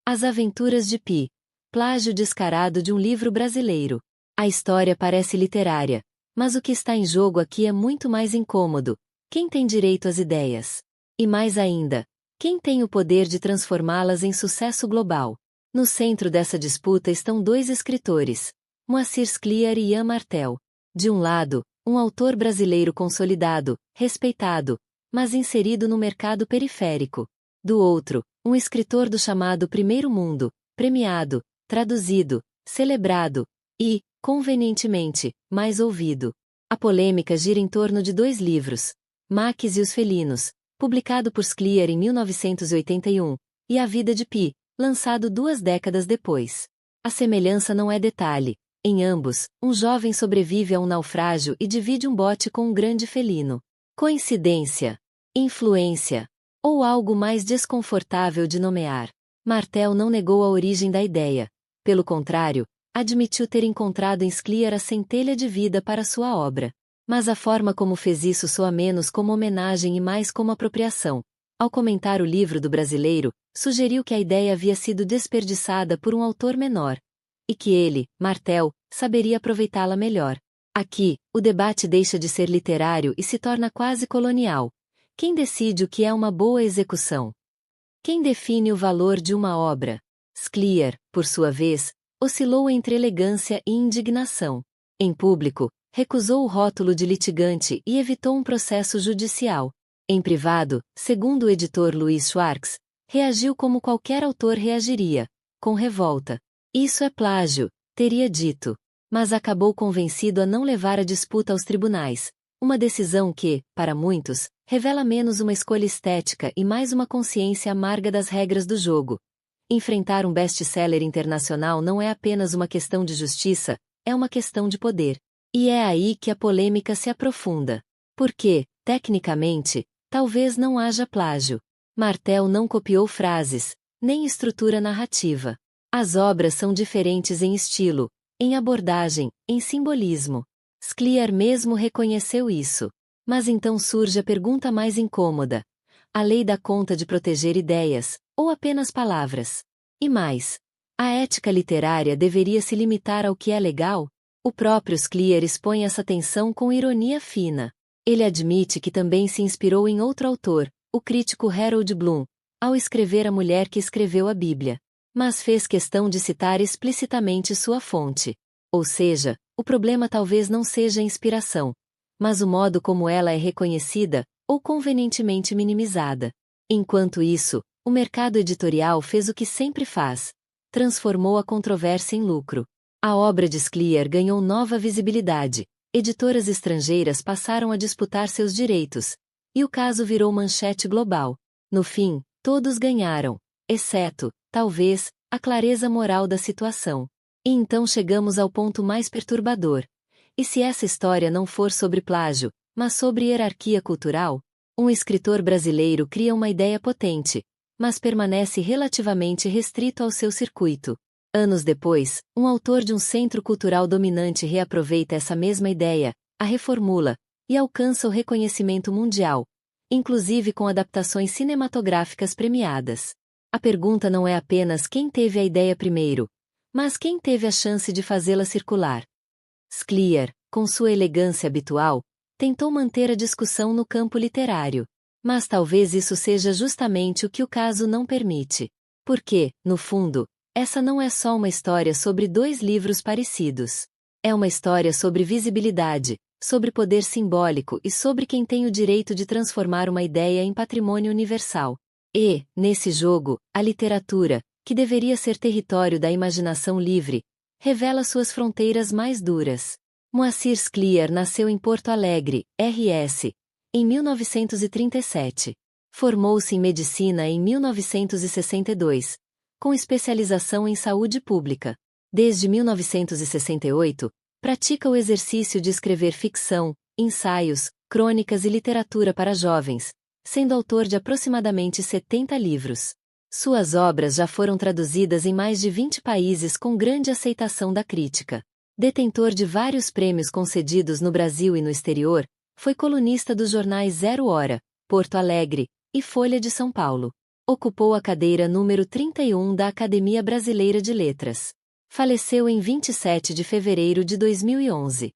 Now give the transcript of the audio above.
As Aventuras de Pi. Plágio descarado de um livro brasileiro. A história parece literária, mas o que está em jogo aqui é muito mais incômodo. Quem tem direito às ideias? E mais ainda, quem tem o poder de transformá-las em sucesso global? No centro dessa disputa estão dois escritores, Moacir Scliar e Ian Martel. De um lado, um autor brasileiro consolidado, respeitado, mas inserido no mercado periférico. Do outro, um escritor do chamado Primeiro Mundo, premiado, traduzido, celebrado e, convenientemente, mais ouvido. A polêmica gira em torno de dois livros, Max e os Felinos, publicado por Scliar em 1981, e A Vida de Pi, lançado 2 décadas depois. A semelhança não é detalhe. Em ambos, um jovem sobrevive a um naufrágio e divide um bote com um grande felino. Coincidência? Influência? Ou algo mais desconfortável de nomear? Martel não negou a origem da ideia. Pelo contrário, admitiu ter encontrado em Scliar a centelha de vida para sua obra. Mas a forma como fez isso soa menos como homenagem e mais como apropriação. Ao comentar o livro do brasileiro, sugeriu que a ideia havia sido desperdiçada por um autor menor. E que ele, Martel, saberia aproveitá-la melhor. Aqui, o debate deixa de ser literário e se torna quase colonial. Quem decide o que é uma boa execução? Quem define o valor de uma obra? Scliar, por sua vez, oscilou entre elegância e indignação. Em público, recusou o rótulo de litigante e evitou um processo judicial. Em privado, segundo o editor Luiz Schwartz, reagiu como qualquer autor reagiria, com revolta. Isso é plágio, teria dito. Mas acabou convencido a não levar a disputa aos tribunais. Uma decisão que, para muitos, revela menos uma escolha estética e mais uma consciência amarga das regras do jogo. Enfrentar um best-seller internacional não é apenas uma questão de justiça, é uma questão de poder. E é aí que a polêmica se aprofunda. Porque, tecnicamente, talvez não haja plágio. Martel não copiou frases, nem estrutura narrativa. As obras são diferentes em estilo, em abordagem, em simbolismo. Scliar mesmo reconheceu isso. Mas então surge a pergunta mais incômoda. A lei dá conta de proteger ideias, ou apenas palavras? E mais, a ética literária deveria se limitar ao que é legal? O próprio Scliar expõe essa tensão com ironia fina. Ele admite que também se inspirou em outro autor, o crítico Harold Bloom, ao escrever A Mulher que Escreveu a Bíblia. Mas fez questão de citar explicitamente sua fonte. Ou seja, o problema talvez não seja a inspiração, mas o modo como ela é reconhecida, ou convenientemente minimizada. Enquanto isso, o mercado editorial fez o que sempre faz. Transformou a controvérsia em lucro. A obra de Scliar ganhou nova visibilidade. Editoras estrangeiras passaram a disputar seus direitos. E o caso virou manchete global. No fim, todos ganharam, exceto, talvez, a clareza moral da situação. E então chegamos ao ponto mais perturbador. E se essa história não for sobre plágio, mas sobre hierarquia cultural? Um escritor brasileiro cria uma ideia potente, mas permanece relativamente restrito ao seu circuito. Anos depois, um autor de um centro cultural dominante reaproveita essa mesma ideia, a reformula, e alcança o reconhecimento mundial, inclusive com adaptações cinematográficas premiadas. A pergunta não é apenas quem teve a ideia primeiro, mas quem teve a chance de fazê-la circular. Scliar, com sua elegância habitual, tentou manter a discussão no campo literário. Mas talvez isso seja justamente o que o caso não permite. Porque, no fundo, essa não é só uma história sobre dois livros parecidos. É uma história sobre visibilidade, sobre poder simbólico e sobre quem tem o direito de transformar uma ideia em patrimônio universal. E, nesse jogo, a literatura, que deveria ser território da imaginação livre, revela suas fronteiras mais duras. Moacir Scliar nasceu em Porto Alegre, RS, em 1937. Formou-se em medicina em 1962, com especialização em saúde pública. Desde 1968, pratica o exercício de escrever ficção, ensaios, crônicas e literatura para jovens, sendo autor de aproximadamente 70 livros. Suas obras já foram traduzidas em mais de 20 países com grande aceitação da crítica. Detentor de vários prêmios concedidos no Brasil e no exterior, foi colunista dos jornais Zero Hora, Porto Alegre e Folha de São Paulo. Ocupou a cadeira número 31 da Academia Brasileira de Letras. Faleceu em 27 de fevereiro de 2011.